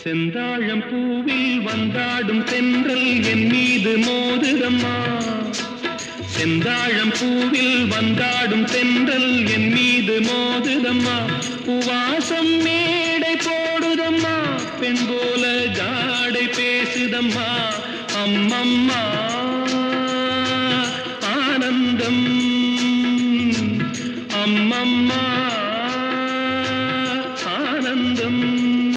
செந்தாழம் பூவில் வந்தாடும் தென்றல் என் மீது மோதுதம்மா. செந்தாழம் பூவில் வந்தாடும் தென்றல் என் மீது மோதுதம்மா. உவாசம் மேடை போடுதம்மா, பெண் போல ஜாடை பேசுதம்மா. அம்மம்மா